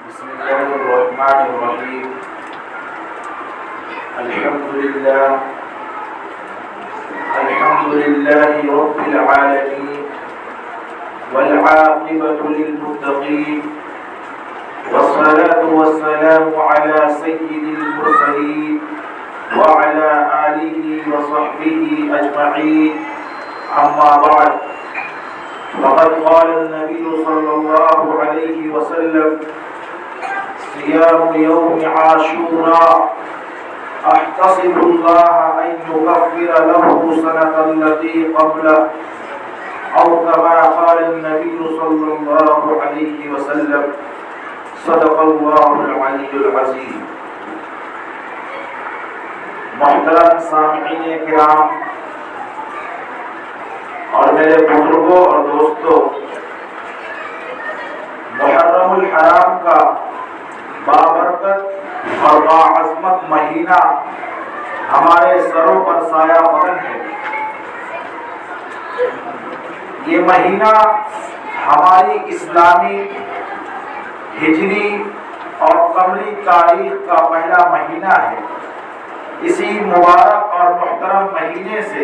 بسم الله الرحمن الرحيم. الحمد لله رب العالمين، والعاقبة للمتقين، والصلاة والسلام على سيد المرسلين وعلى آله وصحبه أجمعين. أما بعد، فقد قال النبي صلى الله عليه وسلم: صيام يوم عاشوراء احتسب الله ان يغفر له سنة التي قبله، او كما قال النبي صلى الله عليه وسلم. صدق الله العلي العظيم. محترم سامعین کرام اور میرے بزرگوں اور دوستوں، محرم الحرام کا بابرکت اور باعظمت مہینہ ہمارے سروں پر سایہ فکن ہے۔ یہ مہینہ ہماری اسلامی ہجری اور قمری تاریخ کا پہلا مہینہ ہے۔ اسی مبارک اور محترم مہینے سے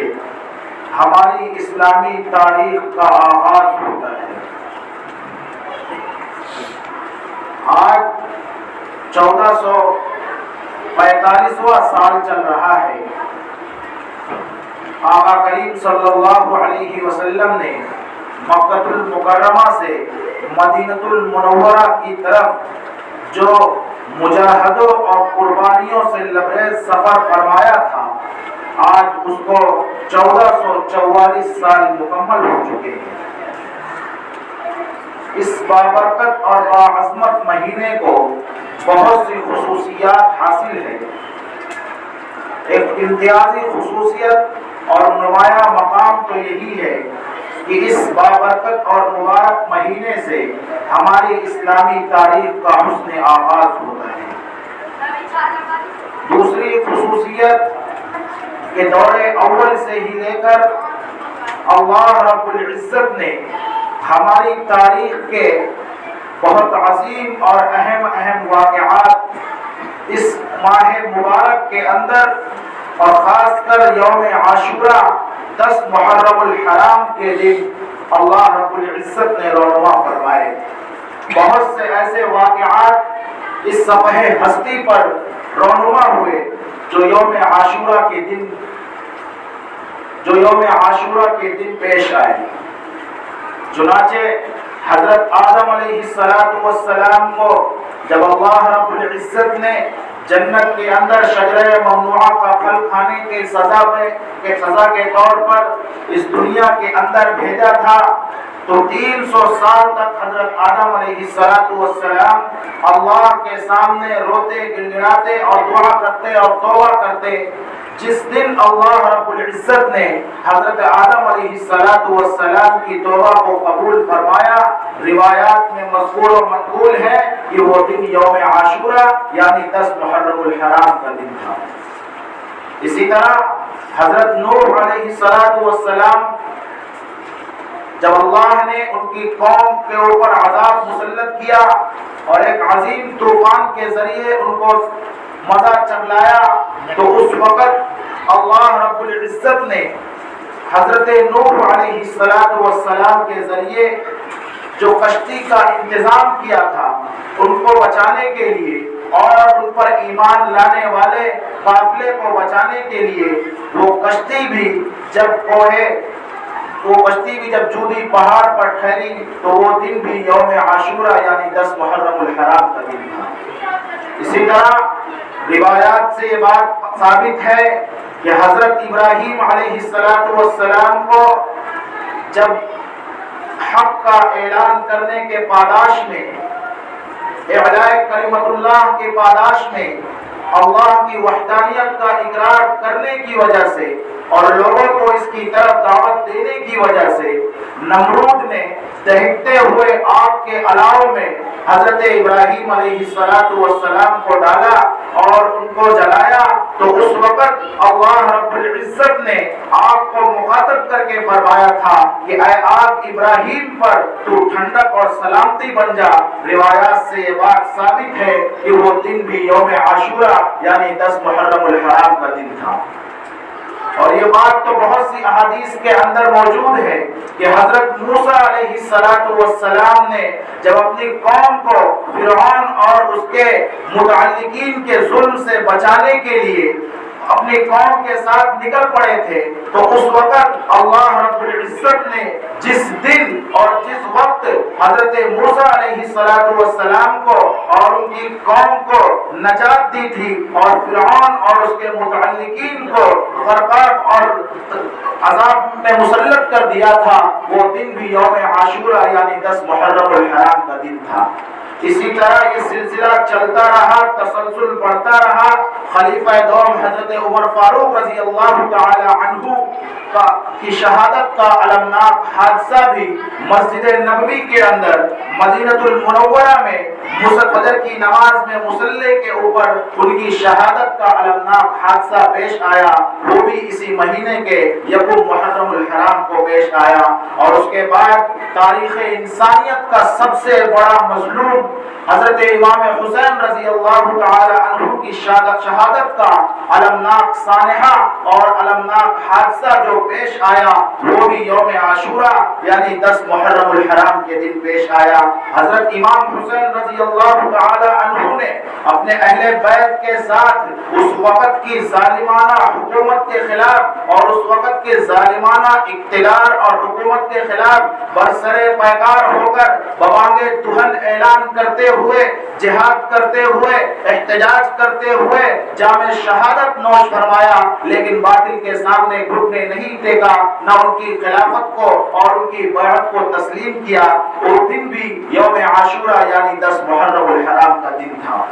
ہماری اسلامی تاریخ کا آغاز ہوتا ہے۔ آج 1445واں سال چل رہا ہے۔ آقا کریم صلی اللہ علیہ وسلم نے مکہ المکرمہ سے مدینہ المنورہ کی طرف جو مجاہدوں اور قربانیوں سے لبریز سفر فرمایا تھا، آج اس کو 1444 سال مکمل ہو چکے ہیں۔ اس بابرکت اور باعظمت مہینے کو بہت سی خصوصیات حاصل ہے۔ ایک امتیازی خصوصیت اور نمایاں مقام تو یہی ہے کہ اس بابرکت اور مبارک مہینے سے ہماری اسلامی تاریخ کا حسن آغاز ہوتا ہے۔ دوسری خصوصیت کہ دور اول سے ہی لے کر اللہ رب العزت نے ہماری تاریخ کے بہت عظیم اور اہم واقعات اس ماہ مبارک کے اندر اور خاص کر یوم عاشوراء 10 محرم الحرام کے دن اللہ رب العزت نے رونما فرمائے۔ بہت سے ایسے واقعات اس صفحہ ہستی پر رونما ہوئے جو یوم عاشوراء کے دن پیش آئے۔ چنانچہ حضرت آدم علیہ السلام کو جب اللہ رب العزت نے جنت کے اندر شجرہ ممنوعہ کا پھل کھانے کے سزا کے طور پر اس دنیا کے اندر بھیجا تھا، تو 300 سال تک حضرت آدم علیہ السلام اللہ کے سامنے روتے گڑگڑاتے اور دعا کرتے اور توبہ کرتے۔ جس دن اللہ رب العزت نے حضرت آدم علیہ السلام کی توبہ کو قبول فرمایا، روایات میں مذکور و منقول ہے کہ وہ دن یوم عاشوراء یعنی 10 محرم الحرام کا دن تھا۔ اسی طرح حضرت نوح علیہ السلام جب اللہ نے ان کی قوم کے اوپر عذاب مسلط کیا اور ایک عظیم طوفان کے ذریعے ان کو مزہ چکھلایا، تو اس وقت اللہ رب العزت نے حضرت نوح علیہ السلام کے ذریعے جو کشتی کا انتظام کیا تھا ان کو بچانے کے لیے اور ان پر ایمان لانے والے قافلے کو بچانے کے لیے وہ کشتی بھی جب جودی پہاڑ پر ٹھہری تو وہ دن بھی یوم عاشوراء یعنی 10 محرم الحرام کا دن تھا۔ اسی طرح روایات سے یہ بات ثابت ہے کہ حضرت ابراہیم علیہ السلام کو جب حق کا اعلان کرنے کے پاداش میں، اعلاء کلمت اللہ کے پاداش میں اللہ کی وحدانیت کا اقرار کرنے کی وجہ سے اور لوگوں کو اس کی طرف دعوت دینے کی وجہ سے نمرود نے دہتے ہوئے آگ کے الاؤ میں حضرت ابراہیم علیہ السلام کو ڈالا اور ان کو جلایا، تو اس وقت اللہ رب العزت نے آگ کو مخاطب کر کے فرمایا تھا کہ اے آگ ابراہیم پر تو ٹھنڈک اور سلامتی بن جا۔ روایات سے یہ بات ثابت ہے کہ وہ دن بھی یوم عاشورہ یعنی 10 محرم الحرام کا دن تھا۔ اور یہ بات تو بہت سی احادیث کے اندر موجود ہے کہ حضرت موسیٰ علیہ السلام نے جب اپنی قوم کو فرعون اور اس کے متعلقین کے ظلم سے بچانے کے لیے اپنی قوم کے ساتھ نکل پڑے تھے، تو اس وقت اللہ رب العزت نے جس دن اور جس وقت حضرت موسیٰ علیہ السلام کو اور ان کی قوم کو نجات دی تھی اور فرعون اور اس کے متعلقین کو غرقاب اور عذاب میں مسلط کر دیا تھا، وہ دن بھی یوم عاشورہ یعنی 10 محرم الحرام کا دن تھا۔ اسی طرح یہ سلسلہ چلتا رہا، تسلسل بڑھتا رہا۔ خلیفہ دوم حضرت عمر فاروق رضی اللہ تعالی عنہ کی شہادت کا المناک حادثہ بھی مسجد نبوی کے اندر مدینہ المنورہ میں فجر کی نماز میں مصلی کے اوپر ان کی شہادت کا المناک حادثہ پیش آیا، وہ بھی اسی مہینے کے یکم محرم الحرام کو پیش آیا۔ اور اس کے بعد تاریخ انسانیت کا سب سے بڑا مظلوم حضرت امام حسین رضی اللہ تعالی عنہ کی شہادت کا المناک سانحہ اور المناک حادثہ جو پیش آیا، وہ بھی یوم عاشورہ یعنی 10 محرم الحرام کے دن پیش آیا۔ حضرت امام حسین رضی اللہ تعالی عنہ نے اپنے اہل بیت کے ساتھ اس وقت کی ظالمانہ حکومت کے خلاف اور اس وقت کے ظالمانہ اقتدار اور حکومت کے خلاف برسر پیکار ہو کر ببانگ دہن اعلان کرتے ہوئے، جہاد کرتے ہوئے، احتجاج کرتے ہوئے جام شہادت نوش فرمایا، لیکن باطل کے سامنے گھٹنے نہیں ٹیکا، نہ ان کی خلافت کو اور ان کی بیعت کو تسلیم کیا۔ وہ دن بھی یوم عاشورہ یعنی 10 محرم الحرام کا دن تھا۔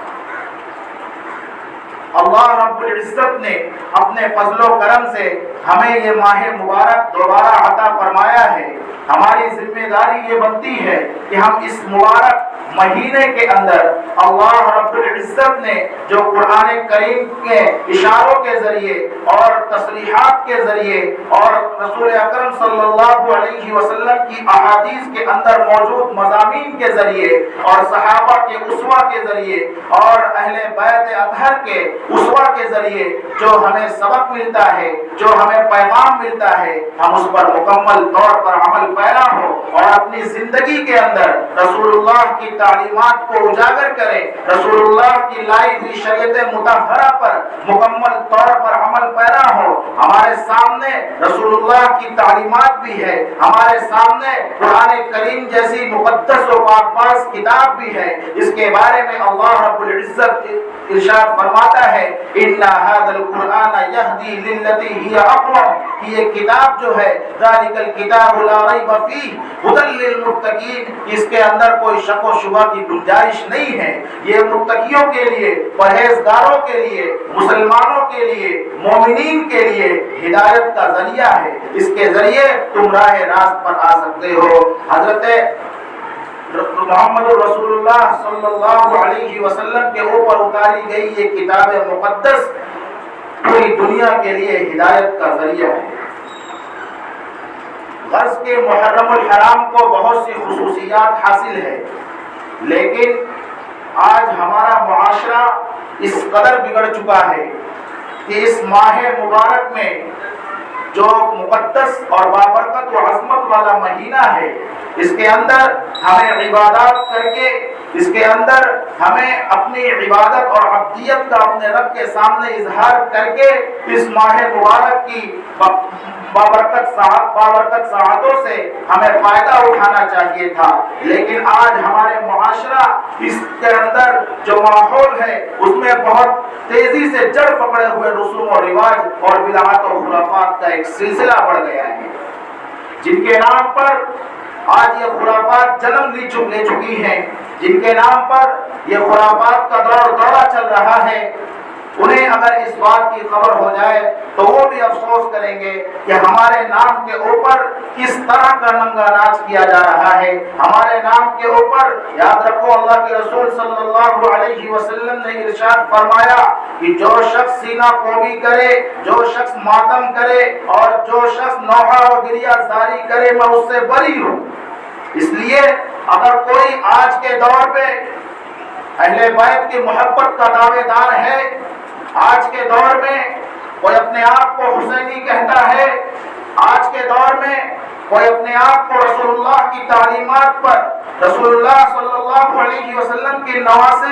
اللہ رب العزت نے اپنے فضل و کرم سے ہمیں یہ ماہ مبارک دوبارہ عطا فرمایا ہے۔ ہماری ذمہ داری یہ بنتی ہے کہ ہم اس مبارک مہینے کے اندر اللہ رب العزت نے جو قرآن کریم کے اشاروں کے ذریعے اور تصریحات کے ذریعے اور رسول اکرم صلی اللہ علیہ وسلم کی احادیث کے اندر موجود مضامین کے ذریعے اور صحابہ کے اسوہ کے ذریعے اور اہل بیت اطہر کے اسوہ کے ذریعے جو ہمیں سبق ملتا ہے، جو ہمیں پیغام ملتا ہے، ہم اس پر مکمل طور پر عمل پیرا ہو اور اپنی زندگی کے اندر رسول اللہ کی تعلیمات کو اجاگر کرے، رسول اللہ کی لائی ہوئی شریعت مطہرہ پر مکمل طور پر عمل پیرا ہو۔ ہمارے سامنے رسول اللہ کی تعلیمات بھی ہے، ہمارے سامنے قرآن کریم جیسی مقدس و پاک باز کتاب بھی ہے۔ اس کے بارے میں اللہ رب العزت ارشاد فرماتا ہے اِنَّ هَذَا الْقُرْآنَ يَهْدِي لِلَّتِي هِيَ أَقْوَمُ، یہ کتاب جو ہے ذَلِكَ الْكِتَابُ لَا رَيْبَ فِيهِ هُدًى لِّلْمُتَّقِينَ، اس کے اندر کوئی شک و شبہ کی گنجائش نہیں ہے، یہ متقیوں کے لیے، پرہیزگاروں کے لیے، مسلمانوں کے لیے، مومنین کے لیے ہدایت کا ذریعہ ہے، اس کے ذریعے تم راہ راست پر آ سکتے ہو۔ حضرت محمد رسول اللہ صلی اللہ علیہ وسلم کے اوپر اتاری گئی یہ کتاب مقدس پوری دنیا کے لیے ہدایت کا ذریعہ ہے۔ غرض کے محرم الحرام کو بہت سی خصوصیات حاصل ہے، لیکن آج ہمارا معاشرہ اس قدر بگڑ چکا ہے کہ اس ماہ مبارک میں جو مقدس اور بابرکت و عظمت والا مہینہ ہے، اس کے اندر ہمیں عبادات کر کے، اس کے اندر ہمیں اپنی عبادت اور عبدیت کا اپنے رب کے سامنے اظہار کر کے اس ماہ مبارک کی بابرکت ساعتوں سے ہمیں فائدہ اٹھانا چاہیے تھا، لیکن آج ہمارے معاشرہ اس کے اندر جو ماحول ہے اس میں بہت تیزی سے جڑ پکڑے ہوئے رسوم و رواج اور بدعات و خرافات کا ایک سلسلہ بڑھ گیا ہے، جن کے نام پر آج یہ خرافات جنم لے چکی ہیں، جن کے نام پر یہ خرافات کا دورہ چل رہا ہے۔ انہیں اگر اس بات کی خبر ہو جائے تو وہ بھی افسوس کریں گے کہ ہمارے نام کے اوپر کس طرح کا ننگا ناچ کیا جا رہا ہے۔ ہمارے نام کے اوپر یاد رکھو اللہ کے رسول صلی اللہ علیہ وسلم نے ارشاد فرمایا کہ جو شخص سینہ کوبی کرے، جو شخص ماتم کرے اور جو شخص نوحہ و گریہ زاری کرے میں اس سے بری ہوں۔ اس لیے اگر کوئی آج کے دور پہ اہل بیت کی محبت کا دعوے دار ہے، آج کے دور میں کوئی اپنے آپ کو حسینی کہتا ہے، آج کے دور میں کوئی اپنے آپ کو رسول اللہ کی تعلیمات پر، رسول اللہ صلی اللہ علیہ وسلم کے نواسے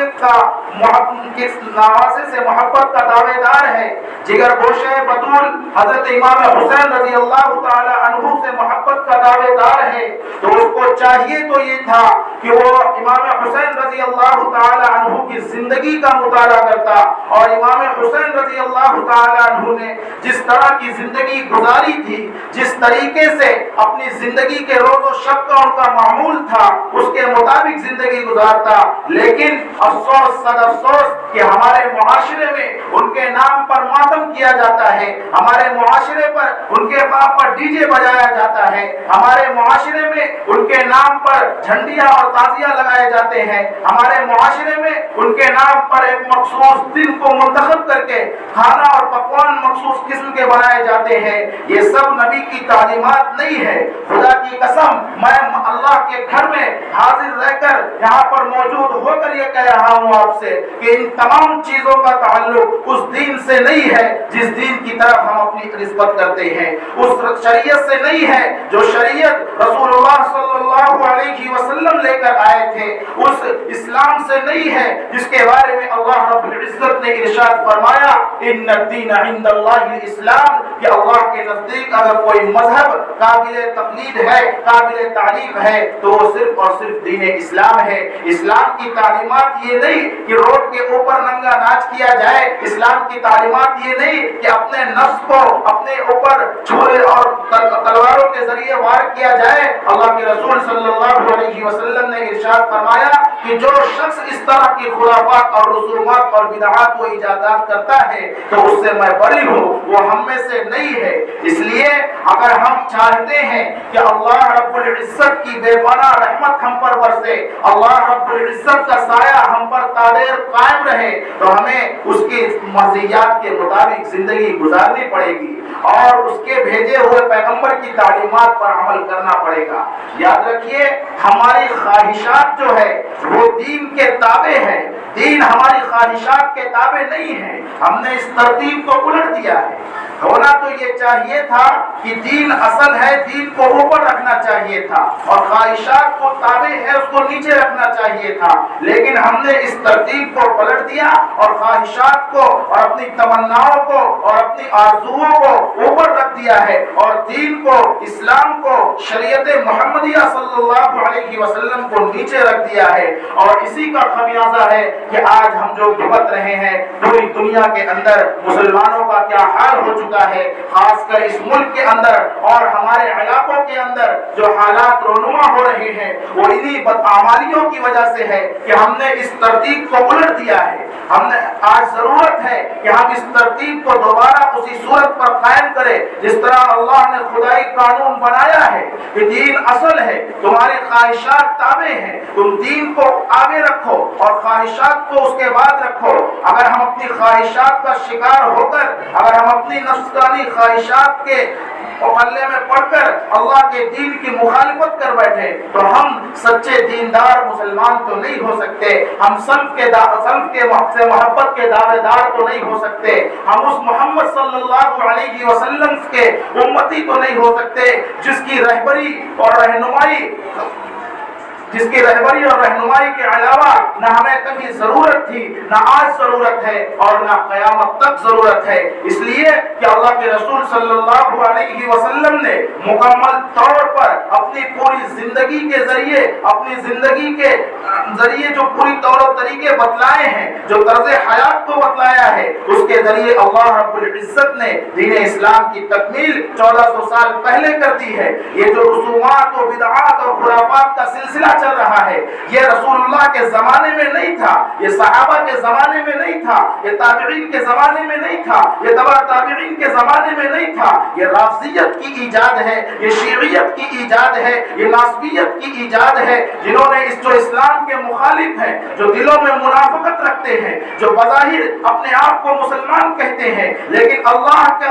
سے محبت کا دعوے دار ہے، جگر گوشہ بطول حضرت امام حسین رضی اللہ تعالی عنہ سے محبت کا دعوے دار ہے، تو اس کو چاہیے تو یہ تھا کہ وہ امام حسین رضی اللہ تعالی عنہ کی زندگی کا مطالعہ کرتا، اور امام حسین رضی اللہ تعالی عنہ نے جس طرح کی زندگی گزاری تھی، جس طریقے سے اپنی زندگی کے روز و شب کا ان کا معمول تھا، اس کے مطابق زندگی گزارتا۔ لیکن افسوس صد افسوس کہ ہمارے معاشرے میں ان کے نام پر ماتم کیا جاتا ہے، ہمارے معاشرے پر ان کے نام پر ڈی جے بجایا جاتا ہے، ہمارے معاشرے میں ان کے نام پر جھنڈیاں اور تازیاں لگائے جاتے ہیں، ہمارے معاشرے میں ان کے نام پر ایک مخصوص دن کو منتخب کر کے کھانا اور پکوان مخصوص قسم کے بنائے جاتے ہیں۔ یہ سب نبی کی تعلیمات نہیں ہے۔ خدا کی قسم میں اللہ کے گھر میں حاضر رہ کر یہاں پر موجود ہو کر یہ کہہ رہا ہوں آپ سے کہ ان تمام چیزوں کا تعلق اس دین سے نہیں ہے جس دین کی طرف ہم اپنی نسبت کرتے ہیں، اس شریعت سے نہیں ہے جو شریعت رسول اللہ صلی اللہ علیہ وسلم لے کر آئے تھے، اس اسلام سے نہیں ہے جس کے بارے میں اللہ رب العزت نے ارشاد فرمایا ان الدین عند اللہ الاسلام، کہ اللہ کے نزدیک اگر کوئی مذہب قابل تقلید ہے، قابل تعریف ہے تو وہ صرف اور صرف دین اسلام ہے۔ اسلام کی تعلیمات یہ نہیں کہ روڈ کے اوپر ننگا ناچ کیا جائے، اسلام کی تعلیمات یہ نہیں کہ اپنے نفس کو اپنے اوپر چھرے اور تلواروں کے ذریعے وار کیا جائے۔ اللہ کے رسول صلی اللہ علیہ وسلم نے ارشاد فرمایا کہ جو شخص اس طرح کی خرافات اور رسومات اور بدعات و ایجادات کرتا ہے تو اس سے میں بری ہوں، وہ ہم میں سے نہیں ہے۔ اس لیے اگر ہم چاہتے ہیں کہ اللہ رب العزت کی بے پناہ رحمت ہم پر برسے، اللہ رب العزت کا سایہ ہم پر تادیر قائم رہے، تو ہمیں اس کی مرضیات کے مطابق زندگی گزارنی پڑے گی اور اس کے بھیجے ہوئے پیغمبر کی تعلیمات پر عمل کرنا پڑے گا۔ یاد رکھیے ہماری خواہشات جو ہے وہ دین کے تابع ہے، دین ہماری خواہشات کے تابع نہیں ہے۔ ہم نے اس ترتیب کو الٹ دیا ہے۔ ہونا تو یہ چاہیے تھا کہ دین اصل ہے، دین کو اوپر رکھنا چاہیے تھا اور خواہشات کو تابع ہے اس کو نیچے رکھنا چاہیے تھا، لیکن ہم نے اس ترتیب کو پلٹ دیا اور خواہشات کو اور اپنی تمناؤں کو اور اپنی آرزوؤں کو اوپر رکھ دیا ہے اور دین کو، اسلام کو، شریعت محمدیہ صلی اللہ علیہ وسلم کو نیچے رکھ دیا ہے۔ اور اسی کا خمیازہ ہے کہ آج ہم جو بھگت رہے ہیں پوری دنیا کے اندر مسلمانوں کا کیا حال ہو چکا ہے، خاص کر اس ملک کے اندر اور ہمارے علاقوں کے اندر جو حالات رونما ہو رہے ہیں وہ انہی بدعمالیوں کی وجہ سے ہے کہ ہم نے اس ترتیب کو الٹ دیا ہے۔ ہم نے آج ضرورت ہے کہ ہم اس ترتیب کو دوبارہ اسی صورت پر قائم کریں جس طرح اللہ نے خدائی قانون بنایا ہے کہ دین اصل ہے، تمہاری خواہشات تابع ہیں، تم دین کو آگے رکھو اور خواہشات کو اس کے بعد رکھو۔ اگر ہم اپنی خواہشات کا شکار ہو کر، اگر ہم اپنی نفسانی خواہشات کے پلے میں پڑ کر اللہ کے دین کی مخالفت کر بیٹھے تو ہم سچے دیندار مسلمان تو نہیں ہو سکتے، ہم سلف سے محبت کے دعوے دار تو نہیں ہو سکتے، ہم اس محمد صلی اللہ علیہ وسلم کے امتی تو نہیں ہو سکتے جس کی رہبری اور رہنمائی کے علاوہ نہ ہمیں کبھی ضرورت تھی، نہ آج ضرورت ہے اور نہ قیامت تک ضرورت ہے۔ اس لیے کہ اللہ کے رسول صلی اللہ علیہ وسلم نے مکمل طور پر اپنی پوری زندگی کے ذریعے، اپنی زندگی کے ذریعے جو پوری طور و طریقے بتلائے ہیں، جو طرز حیات کو بتلایا ہے، اس کے ذریعے اللہ رب العزت نے دین اسلام کی تکمیل 1400 سال پہلے کر دی ہے۔ یہ جو رسومات و بدعات اور خرافات کا سلسلہ چل رہا ہے، یہ رسول اللہ کے زمانے میں نہیں تھا، یہ صحابہ کے زمانے میں نہیں تھا، یہ تابعین کے زمانے میں نہیں تھا، یہ تبع تابعین کے زمانے میں نہیں تھا۔ یہ رافضیت کی ایجاد ہے، یہ شیعیت کی ایجاد ہے، یہ ناصبیت کی ایجاد ہے، جنہوں نے جو اسلام کے مخالف ہیں، جو دلوں میں منافقت رکھتے ہیں، جو بظاہر اپنے آپ کو مسلمان کہتے ہیں لیکن اللہ کی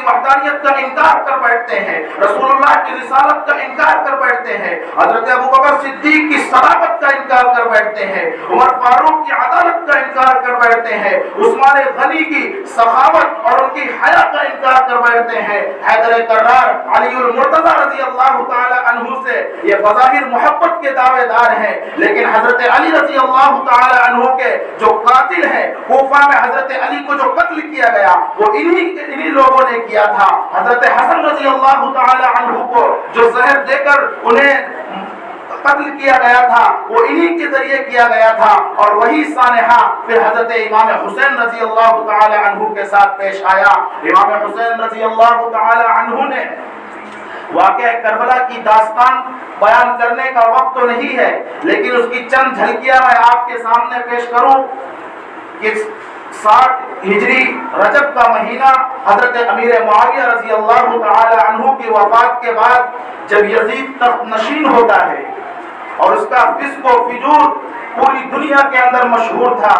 وحدانیت کا انکار کر بیٹھتے ہیں، رسول اللہ کی رسالت کا انکار کر بیٹھتے ہیں، حضرت ابوبکر صدیق کی صداقت کا انکار کر بیٹھتے ہیں، عمر فاروق کی عدالت کا انکار کر بیٹھتے ہیں، عثمان غنی کی سخاوت اور ان کی حیا کا انکار کر بیٹھتے ہیں، حیدر کرار علی المرتضی رضی اللہ تعالی عنہ سے یہ بظاہر محبت کے دعوے دار ہیں، لیکن حضرت علی رضی اللہ تعالی عنہ کے جو قاتل ہیں، کوفہ میں حضرت علی کو جو قتل کیا گیا وہ انہی لوگوں نے کیا تھا۔ حضرت حسن رضی اللہ تعالی عنہ کو جو زہر دے کر انہیں قتل کیا گیا تھا وہ انہی کے ذریعے کیا گیا تھا، اور وہی سانحہ پھر حضرت امام حسین رضی اللہ تعالی عنہ کے ساتھ پیش آیا۔ امام حسین رضی اللہ تعالی عنہ نے واقعہ کربلا کی داستان بیان کرنے کا وقت تو نہیں ہے، لیکن اس کی چند جھلکیاں میں آپ کے سامنے پیش کروں کہ 60 ہجری رجب کا مہینہ حضرت امیر معاویہ رضی اللہ تعالی عنہ کی وفات کے بعد جب یزید تخت نشین ہوتا ہے اور اس کا فسق و فجور پوری دنیا کے اندر مشہور تھا،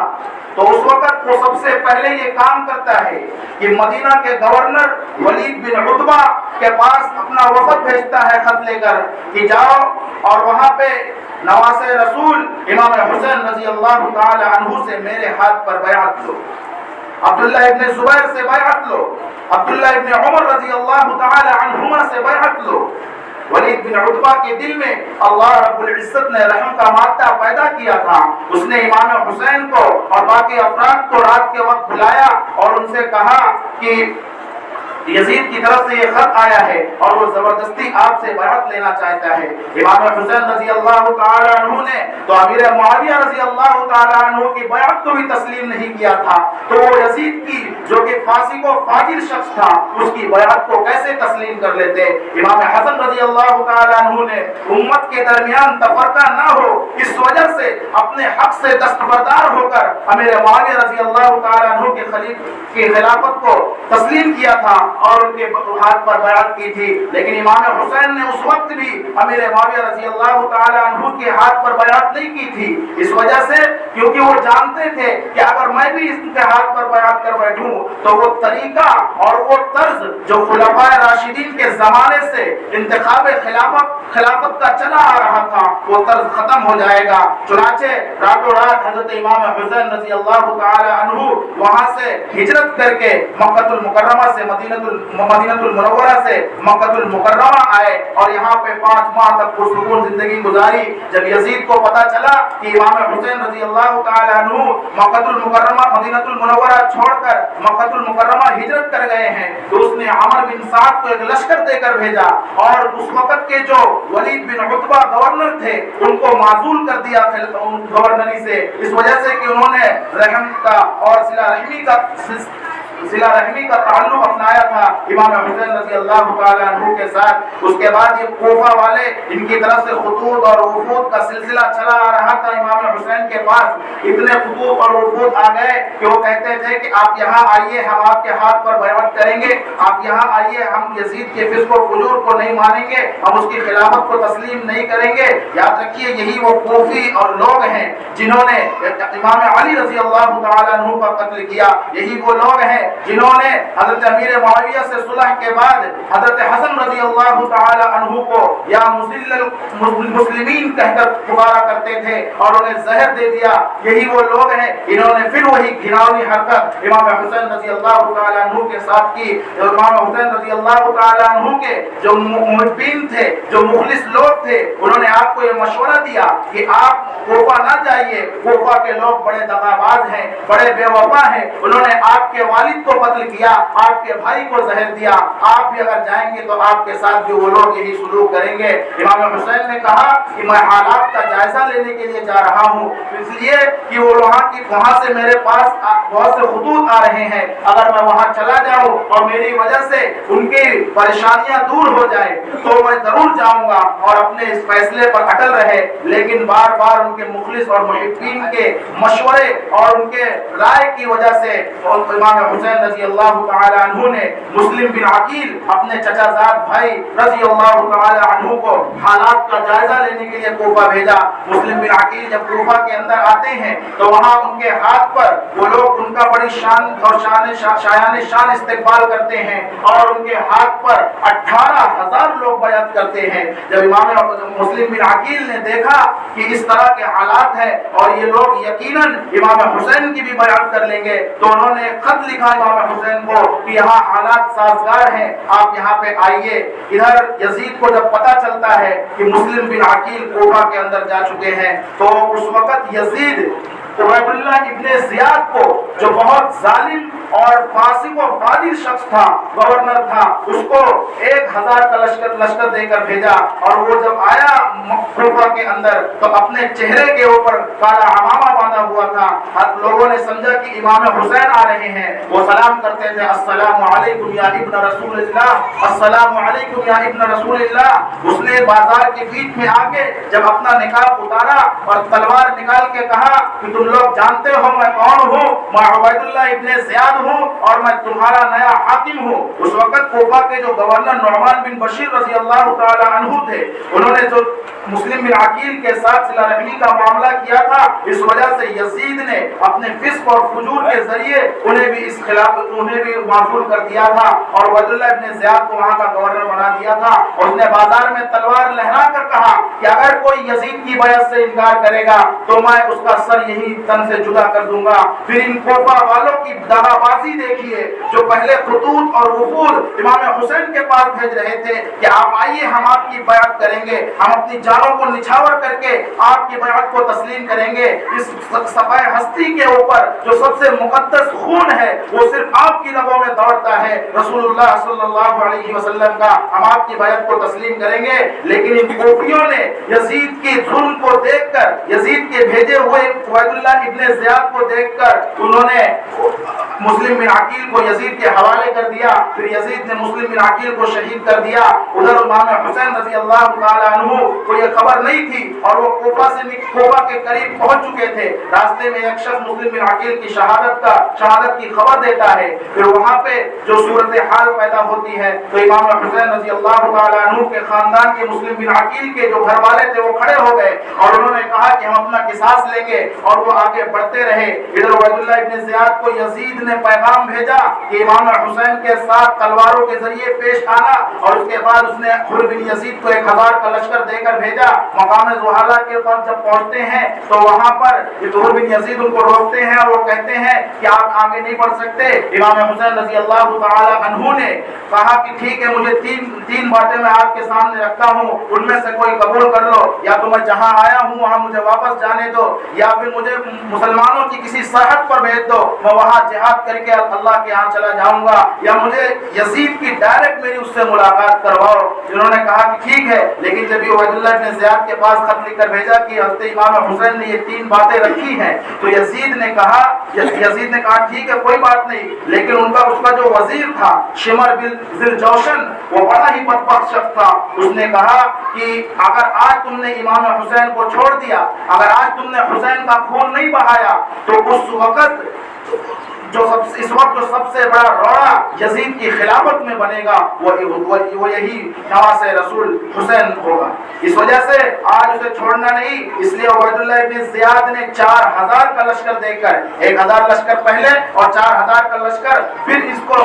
تو اس وقت وہ سب سے پہلے یہ کام کرتا ہے کہ مدینہ کے گورنر ولید بن عتبہ کے پاس اپنا وفد بھیجتا ہے خط لے کر کہ جاؤ اور وہاں پہ نواز رسول امام حسین رضی اللہ تعالی عنہ سے میرے ہاتھ پر بیعت لو، عبداللہ ابن زبیر سے بیعت لو، عبداللہ ابن عمر رضی اللہ تعالی عنہما سے بیعت لو۔ ولید بن عتبہ کے دل میں اللہ رب العزت نے رحم کا مادہ پیدا کیا تھا، اس نے امام حسین کو اور باقی افراد کو رات کے وقت بلایا اور ان سے کہا کہ یزید کی طرف سے یہ خط آیا ہے اور وہ زبردستی آپ سے بیعت لینا چاہتا ہے۔ امام حسین رضی اللہ تعالی عنہ نے تو امیر معاویہ رضی اللہ تعالی عنہ کی بیعت کو بھی تسلیم نہیں کیا تھا، تو وہ یزید کی جو کہ فاسق و فاجر شخص تھا اس کی بیعت کو کیسے تسلیم کر لیتے۔ امام حسن رضی اللہ تعالی عنہ نے امت کے درمیان تفرقہ نہ ہو اس وجہ سے اپنے حق سے دستبردار ہو کر امیر معاویہ رضی اللہ تعالی عنہ کی خلافت کو تسلیم کیا تھا اور ان کے ہاتھ پر بیعت کی تھی، لیکن امام حسین نے اس وقت بھی امیر معاویہ رضی اللہ تعالی عنہ کے ہاتھ پر بیعت نہیں کی تھی، اس وجہ سے کیونکہ وہ جانتے تھے کہ اگر میں بھی اس کے ہاتھ پر بیعت کر بیٹھوں تو وہ طریقہ اور وہ طرز جو خلفائے راشدین کے زمانے سے انتخاب خلافت کا چلا آ رہا تھا وہ طرز ختم ہو جائے گا۔ چنانچہ راتوں رات حضرت امام حسین رضی اللہ تعالی عنہ وہاں سے ہجرت کر کے مکہ المکرمہ سے مدینہ المنورہ سے مکہ المکرمہ آئے اور یہاں پہ 5 ماہ تک پرسکون زندگی گزاری۔ جب یزید کو پتا چلا کہ امام حسین رضی اللہ تعالی عنہ مکہ المکرمہ مدینہ المنورہ چھوڑ کر مکہ المکرمہ ہجرت کر گئے ہیں، تو اس نے عمر بن سعد کو ایک لشکر دے کر بھیجا اور اس وقت کے جو ولید بن عتبہ گورنر تھے ان کو معزول کر دیا گورنری سے، اس وجہ سے کہ انہوں نے رحم کا اور صلہ رحمی کا تعلق اپنایا تھا امام حسین رضی اللہ تعالی عنہ کے ساتھ۔ اس کے بعد یہ کوفہ والے ان کی طرف سے خطوط اور وفود کا سلسلہ چلا آ رہا تھا امام حسین کے پاس، اتنے خطوط اور وفود آ گئے کہ وہ کہتے تھے کہ آپ یہاں آئیے، ہم آپ کے ہاتھ پر بیعت کریں گے، آپ یہاں آئیے، ہم یزید کے فسق و فجور کو نہیں مانیں گے، ہم اس کی خلافت کو تسلیم نہیں کریں گے۔ یاد رکھیے یہی وہ کوفی اور لوگ ہیں جنہوں نے امام علی رضی اللہ تعالی عنہ کا قتل کیا، یہی وہ لوگ ہیں جنہوں نے حضرت امیر معاویہ سے صلح کے بعد حضرت حسن رضی اللہ تعالی عنہ کو یا مذل المسلمین کہہ کر پکارا کرتے تھے اور انہیں زہر دے دیا، یہی وہ لوگ ہیں انہوں نے پھر وہی گھناؤنی حرکت امام حسین رضی اللہ تعالی عنہ کے ساتھ کی۔ امام حسین رضی اللہ تعالی عنہ کے جو محبین تھے، جو مخلص لوگ تھے، انہوں نے آپ کو یہ مشورہ دیا کہ آپ کوفہ نہ جائیے، کوفہ کے لوگ بڑے دغاباز ہیں، بڑے بے وفا ہیں، انہوں نے آپ کے والد کو قتل کیا، آپ کے بھائی کو زہر دیا، آپ بھی اگر جائیں گے تو آپ کے ساتھ بھی وہ لوگ یہی سلوک کریں گے۔ امام حسین نے کہا کہ میں حالات کا جائزہ لینے کے لیے جا رہا ہوں، اس لیے کہ وہاں سے میرے پاس بہت سے خطوط آ رہے ہیں، اگر میں وہاں چلا جاؤں اور میری وجہ سے ان کی پریشانیاں دور ہو جائے تو میں ضرور جاؤں گا اور اپنے اس فیصلے پر اٹل رہے۔ لیکن بار بار ان کے مخلص اور محبین کے مشورے اور ان کے رائے کی وجہ سے امام حسین رضی اللہ تعالی عنہ نے مسلم بن عقیل اپنے چچا زاد بھائی رضی اللہ تعالی عنہ کو حالات کا جائزہ لینے کے لیے کوفہ بھیجا۔ مسلم بن عقیل جب کوفہ کے اندر آتے ہیں تو وہاں ان کے ہاتھ پر وہ لوگ ان کا بڑی شان اور شایان استقبال کرتے ہیں اور ان کے ہاتھ پر 18,000 لوگ بیعت کرتے ہیں۔ جب امام مسلم بن عقیل نے دیکھا کہ اس طرح کے حالات ہیں اور یہ لوگ یقیناً امام حسین کی بھی بیعت کر لیں گے تو انہوں نے خط لکھا امام حسین کو کہ یہاں حالات سازگار ہیں، آپ یہاں پہ آئیے۔ ادھر یزید کو جب پتہ چلتا ہے کہ مسلم بن عقیل کوفہ کے اندر جا چکے ہیں تو اس وقت یزید عبید اللہ ابن زیاد کو، جو بہت ظالم اور فاسق و فاجر شخص تھا، گورنر تھا، اس کو 1000 کا لشکر دے کر بھیجا اور وہ جب آیا کوفہ کے اندر تو اپنے چہرے کے اوپر کالا عمامہ باندھا ہوا تھا۔ لوگوں نے سمجھا کہ امام حسین آ رہے ہیں، وہ سلام کرتے تھے، السلام علیکم یا ابن رسول اللہ، السلام علیکم یا ابن رسول اللہ۔ اس نے بازار کے بیچ میں آ کے جب اپنا نقاب اتارا اور تلوار نکال کے کہا کہ تم لوگ جانتے ہو میں کون ہوں، میں عبید اللہ ابن زیاد ہوں اور میں تمہارا نیا حاکم ہوں۔ اس وقت کوفہ کے جو گورنر نعمان بن بشیر رضی اللہ تعالی عنہ تھے، انہوں نے جو مسلم بن عقیل کے ساتھ صلہ رحمی کا معاملہ کیا تھا، اس وجہ سے یزید نے اپنے فسق اور فجور کے ذریعے انہیں بھی معذور کر دیا تھا اور عبید اللہ ابن زیاد کو وہاں کا گورنر بنا دیا تھا۔ اور اس نے بازار میں تلوار لہرا کر کہا کہ اگر کوئی یزید کی بیعت سے انکار کرے گا تو میں اس کا سر یہی تن سے جدا کر دوں گا۔ پھر ان کوفہ والوں کی دغا بازی دیکھیے، جو پہلے خطوط اور وفود امام حسین کے پاس بھیج رہے تھے کہ آپ آئیے ہم آپ کی بیعت کریں گے، ہم اپنی جانوں کو نچھاور کر کے آپ کی بیعت کو تسلیم کریں گے۔ اس صفحہ ہستی کے اوپر جو سب سے مقدس خون ہے وہ صرف آپ کی رگوں میں دوڑتا ہے، رسول اللہ صلی اللہ علیہ وسلم کا، ہم آپ کی بیعت کو تسلیم کریں گے۔ لیکن ان کوفیوں نے یزید کی ظلم کو دیکھ کر، یزید کے بھیجے ہوئے عبید اللہ ابن زیاد کو دیکھ کر انہوں نے مسلم بن عقیل کو یزید کے حوالے کر دیا۔ پھر یزید نے مسلم بن عقیل کو شہید کر دیا۔ ادھر امام حسین رضی اللہ تعالی عنہ کو یہ خبر نہیں تھی اور وہ کوفہ کے قریب پہنچ چکے تھے۔ راستے میں ایک شخص مسلم بن عقیل کی شہادت کی خبر دیتا ہے۔ پھر وہاں پہ جو صورتحال پیدا ہوتی ہے تو امام حسین رضی اللہ تعالی عنہ کے خاندان کے مسلم بن عقیل کے جو گھر والے تھے وہ کھڑے ہو گئے اور انہوں نے کہا کہ ہم اپنا قصاص لیں گے، اور وہ آگے بڑھتے رہے۔ ادھر عبید اللہ ابن زیاد کو یزید نے پیغام بھیجا کہ امام حسین کے ساتھ تلواروں کے ذریعے پیش آنا، اور اس کے بعد اس نے حر بن یزید کو 1000 کا لشکر دے کر بھیجا۔ مقام زحالہ کے پاس جب پہنچتے ہیں تو وہاں پر حر بن یزید ان کو روکتے ہیں اور وہ کہتے ہیں کہ آپ آگے نہیں بڑھ سکتے۔ امام حسین رضی اللہ تعالی عنہ نے کہا کہ ٹھیک ہے، مجھے تین باتیں میں آپ کے سامنے رکھتا ہوں، ان میں سے کوئی قبول کر لو، یا تو میں جہاں آیا ہوں وہاں مجھے واپس جانے دو، یا پھر مجھے مسلمانوں کی کسی سرحد پر بھیج دو، میں وہاں جہاد کر کے اللہ کے ہاں چلا جاؤں گا، یا مجھے یزید کی ڈائریکٹ میری اس سے ملاقات کرواؤ۔ انہوں نے کہا کہ ٹھیک ہے، لیکن جب یہ عبید اللہ بن زیاد کے پاس خط لکھ کر بھیجا کہ حضرت امام حسین نے یہ 3 باتیں رکھی ہیں تو یزید نے کہا ٹھیک ہے کوئی بات نہیں، لیکن اس کا جو وزیر تھا شمر بن ذوالجوشن وہ بڑا ہی بدبخت شخص تھا۔ اس نے کہا کہ اگر آج تم نے امام حسین کو چھوڑ دیا، اگر آج تم نے حسین کا خون نہیں بہایا تو اس وقت جو سب سے بڑا روڑا یزید کی خلافت میں بنے گا وہ یہی نواز رسول حسین ہوگا۔ اس وجہ سے آج اسے چھوڑنا نہیں، اس لیے عبید اللہ ابن زیاد نے 4000 کا لشکر دے کر 1000 لشکر پہلے اور 4000 کا لشکر پھر اس کو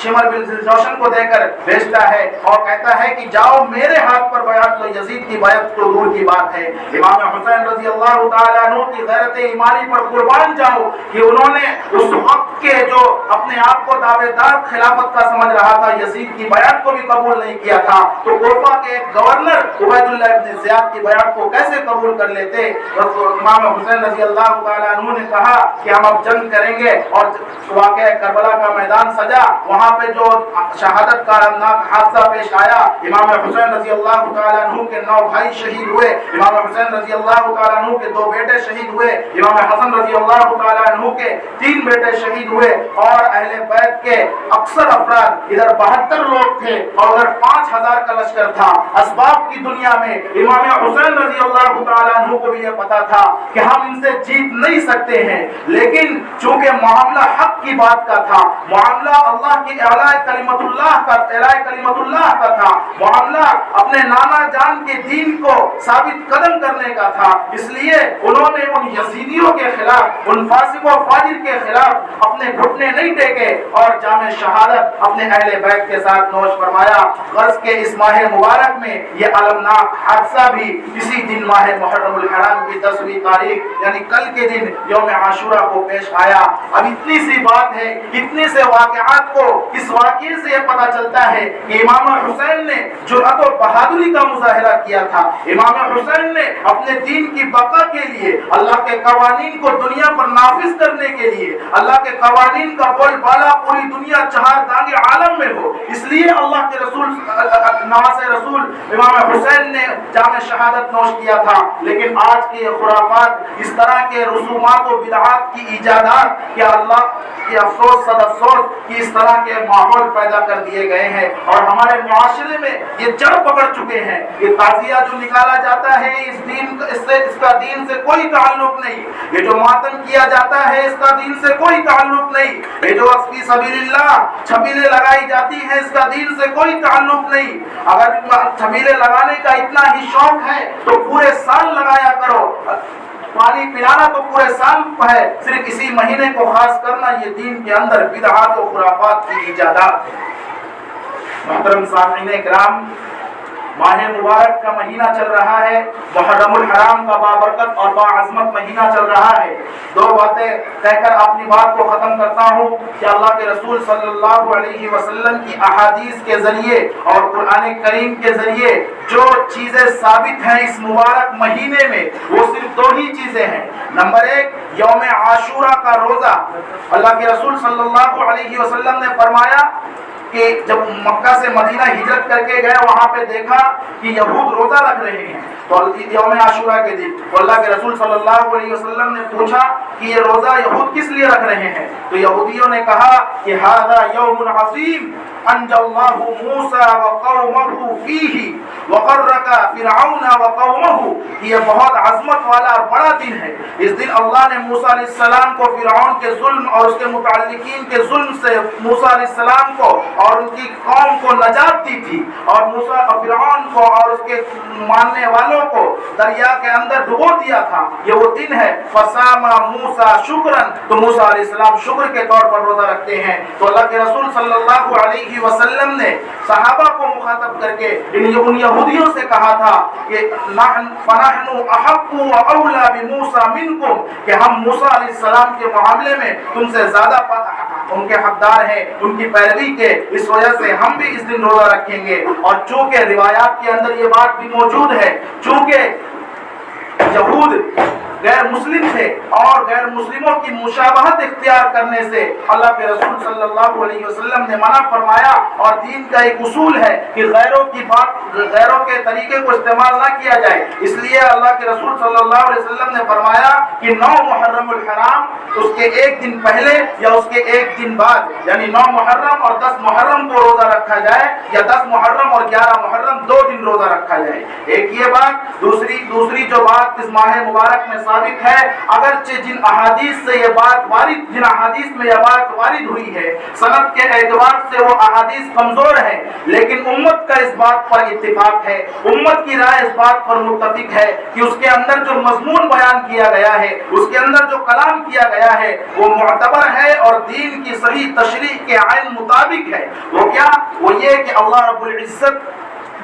شمر بن ذوالجوشن کو دے کر بھیجتا ہے اور کہتا ہے کہ جاؤ میرے ہاتھ پر بیعت لو، یزید کی بیعت تو دور کی بات ہے۔ امام حسین رضی اللہ تعالی عنہ کی غیرت ایمانی پر قربان جاؤ کہ انہوں نے اس وقت کے جو اپنے آپ کو دعوے دار خلافت کا سمجھ رہا تھا، یزید کی بیعت کو بھی قبول نہیں کیا تھا، تو کوفہ کے ایک گورنر عبید اللہ ابن زیاد کی بیعت کو کیسے قبول کر لیتے؟ امام حسین رضی اللہ تعالیٰ عنہ نے کہا کہ ہم اب جنگ کریں گے، اور واقعہ کربلا کا میدان سجا، وہاں پہ جو شہادت کا المناک حادثہ پیش آیا، امام حسین رضی اللہ تعالیٰ عنہ کے 9 بھائی شہید ہوئے، امام حسین رضی اللہ تعالیٰ عنہ کے 2 بیٹے شہید ہوئے، امام حسن رضی اللہ تعالیٰ عنہ کے 3 بیٹے شہید ہوئے، اور اہل بیت کے اکثر افراد، ادھر 72 لوگ تھے اور ادھر 5000 کا لشکر تھا۔ اسباب کی دنیا میں امام حسین رضی اللہ تعالیٰ عنہ کو بھی یہ پتا تھا کہ ہم ان سے جیت نہیں سکتے ہیں، لیکن چونکہ معاملہ حق کی بات کا تھا، معاملہ اللہ کی اعلاء کلمت اللہ کا تھا، معاملہ اپنے نانا جان کے دین کو ثابت قدم کرنے کا تھا، اس لیے انہوں نے ان یزیدیوں کے خلاف، ان فاسق و فاجر کے خلاف اپنے گھٹنے نہیں ٹیکے اور جامع شہادت اپنے اہل بیت کے ساتھ نوش فرمایا۔ غرض کے اس ماہ مبارک میں یہ المناک حادثہ بھی اسی دن ماہ محرم الحرام کی 10ویں تاریخ یعنی کل کے دن یوم عاشورہ کو پیش آیا۔ اب اتنی سی بات ہے، اتنے سے واقعات کو اس واقعے سے یہ پتہ چلتا ہے کہ امام حسین نے جرأت و بہادری کا مظاہرہ کیا تھا۔ امام حسین نے اپنے دین کی بقا کے لیے، اللہ کے قوانین کو دنیا پر نافذ کرنے کے لیے، اللہ کے قوانین کا بول بالا پوری دنیا چہار دانگ عالم میں ہو، اس لیے اللہ کے رسول نواز رسول امام حسین نے جامع شہادت نوش کیا تھا۔ لیکن آج کے خرافات، اس طرح کے رسومات و بدعات کی ایجادات، کہ اللہ کی افسوس صد افسوس کہ اس طرح کے ماحول پیدا کر دیے گئے ہیں اور ہمارے معاشرے میں یہ جڑ پکڑ چکے ہیں۔ یہ تعزیہ جو نکالا جاتا ہے اس کا دین سے کوئی تعلق نہیں، یہ جو ماتم کیا جاتا ہے اس کا دین سے کوئی تعلق نہیں، یہ جو فی سبیل اللہ چھبیلیں لگائی جاتی ہیں اس کا دین سے کوئی تعلق نہیں۔ اگر چھبیلیں لگانے کا اتنا ہی شوق ہے تو پورے سال لگایا کرو، پانی پلانا تو پورے سال ہے، صرف اسی مہینے کو خاص کرنا یہ دین کے اندر بدعات و خرافات کی ایجادات۔ محترم سامعین کرام، ماہ مبارک کا مہینہ چل رہا ہے، محرم الحرام کا بابرکت اور باعظمت مہینہ چل رہا ہے۔ 2 باتیں کہہ کر اپنی بات کو ختم کرتا ہوں کہ اللہ کے رسول صلی اللہ علیہ وسلم کی احادیث کے ذریعے اور قرآن کریم کے ذریعے جو چیزیں ثابت ہیں اس مبارک مہینے میں، وہ صرف 2 ہی چیزیں ہیں۔ نمبر 1 یوم عاشورہ کا روزہ۔ اللہ کے رسول صلی اللہ علیہ وسلم نے فرمایا کہ جب مکہ سے مدینہ ہجرت کر کے گئے، وہاں پہ دیکھا کہ یہود روزہ رکھ رہے ہیں، تو یوم عاشورہ کے دن تو اللہ کے رسول صلی اللہ علیہ وسلم نے پوچھا کہ یہ روزہ یہود کس لیے رکھ رہے ہیں؟ تو یہودیوں نے کہا کہ ھذا یوم عظیم انجى الله موسى وقومه فيه وغرق فرعون وقومه، یہ بہت عظمت والا اور بڑا دن ہے۔ اس دن اللہ نے موسیٰ علیہ السلام کو فرعون کے ظلم اور اس کے متعلقین کے ظلم سے موسیٰ علیہ السلام کو اور ان کی قوم کو نجات دی تھی، اور موسیٰ فرعون کو اور اس کے ماننے والوں کو دریا کے اندر ڈبو دیا تھا۔ یہ وہ دن ہے فصام موسیٰ شکرا، تو موسیٰ علیہ السلام شکر کے طور پر روزہ رکھتے ہیں۔ تو اللہ کے رسول صلی اللہ علیہ وسلم نے صحابہ کو مخاطب کر کے ان یہودیوں سے کہا تھا کہ فَنَحْنُ أَحَقُّ وَأَوْلَى بِمُوسَى مِنْكُمْ، کہ ہم موسیٰ علیہ السلام کے معاملے میں تم سے زیادہ ان کے حقدار ہیں، ان کی پیروی کے، اس وجہ سے ہم بھی اس دن روزہ رکھیں گے۔ اور چونکہ روایات کے اندر یہ بات بھی موجود ہے، چونکہ یہود غیر مسلم تھے اور غیر مسلموں کی مشابہت اختیار کرنے سے اللہ کے رسول صلی اللہ علیہ وسلم نے منع فرمایا، اور دین کا ایک اصول ہے کہ غیروں کی بات، غیروں کے طریقے کو استعمال نہ کیا جائے۔ اس لیے اللہ کے رسول صلی اللہ علیہ وسلم نے فرمایا کہ 9 محرم الحرام، اس کے 1 دن پہلے یا اس کے 1 دن بعد، یعنی 9 محرم اور 10 محرم کو روزہ رکھا جائے، یا 10 محرم اور 11 محرم 2 دن روزہ رکھا جائے۔ ایک یہ بات، دوسری جو بات اس ماہ مبارک میں ثابت ہے، اگرچہ جن احادیث سے یہ بات وارد، جن احادیث میں یہ بات وارد ہوئی ہے سند کے اعتبار سے وہ احادیث کمزور ہے، لیکن امت کا اس بات پر اتفاق ہے، امت کی رائے اس بات پر متفق ہے کہ اس کے اندر جو مضمون بیان کیا گیا ہے، اس کے اندر جو کلام کیا گیا ہے وہ معتبر ہے اور دین کی صحیح تشریح کے عین مطابق ہے۔ وہ کیا؟ وہ یہ کہ اللہ رب العزت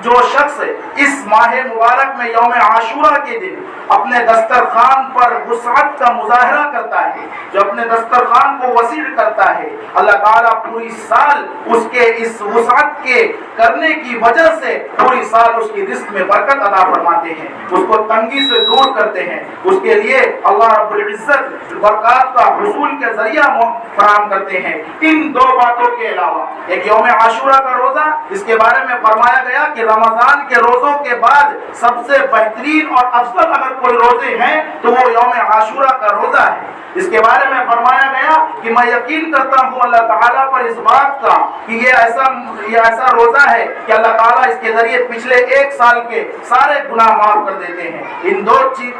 جو شخص اس ماہ مبارک میں یوم عاشورہ کے دن اپنے دسترخوان پر وسعت کا مظاہرہ کرتا ہے، جو اپنے دسترخوان کو وسیع کرتا ہے، اللہ تعالیٰ پوری سال اس کے اس وسعت کے کرنے کی وجہ سے پوری سال اس کی رزق میں برکت عطا فرماتے ہیں، اس کو تنگی سے دور کرتے ہیں، اس کے لیے اللہ رب العزت برکات کا حصول کے ذریعہ فراہم کرتے ہیں۔ ان دو باتوں کے علاوہ ایک یوم عاشورہ کا روزہ، اس کے بارے میں فرمایا گیا کہ رمضان کے روزوں کے بعد سب سے بہترین اور افضل اگر کوئی روزے ہیں تو وہ یوم عاشورہ کا روزہ ہے۔ اس کے بارے میں فرمایا گیا کہ میں یقین کرتا ہوں اللہ تعالیٰ پر اس بات کا کہ یہ ایسا روزہ ہے کہ اللہ تعالیٰ اس کے ذریعے پچھلے ایک سال کے سارے گناہ معاف کر دیتے ہیں۔ ان دو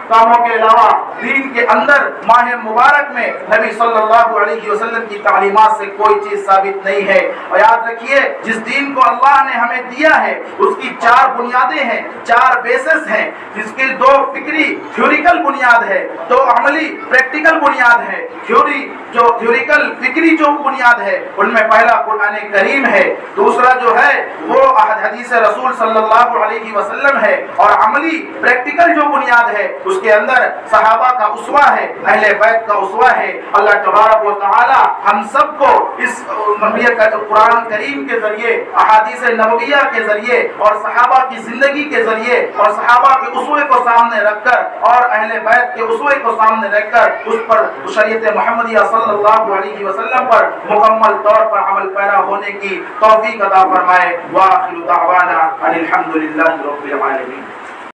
کاموں کے علاوہ دین کے اندر ماہ مبارک میں نبی صلی اللہ علیہ وسلم کی تعلیمات سے کوئی چیز ثابت نہیں ہے۔ اور یاد رکھیے جس دین کو اللہ نے ہمیں دیا ہے اس کی چار بنیادیں ہیں، چار بیسس ہیں، جس کی دو فکری تھیوریکل بنیاد ہے، دو عملی پریکٹیکل بنیاد ہے۔ تھیوریکل فکری جو بنیاد ہے ان میں پہلا قرآن کریم ہے، دوسرا جو ہے وہ حدیث رسول صلی اللہ علیہ وسلم ہے، اور عملی پریکٹیکل جو بنیاد ہے اس کے اندر صحابہ کا اسوہ ہے، اہل بیت کا اسوہ ہے۔ اللہ تبارک و تعالی ہم سب کو اس قرآن کریم کے ذریعے، احادیث نبویہ کے ذریعے اور صحابہ کی زندگی کے ذریعے اور صحابہ کے اسوے کو سامنے رکھ کر اور اہل بیت کے اسوے کو سامنے رکھ کر اس پر شریعت محمدیہ صلی اللہ علیہ وسلم پر مکمل طور پر عمل پیرا ہونے کی توفیق عطا فرمائے۔ وآخر دعوانا ان الحمد للہ رب العالمین۔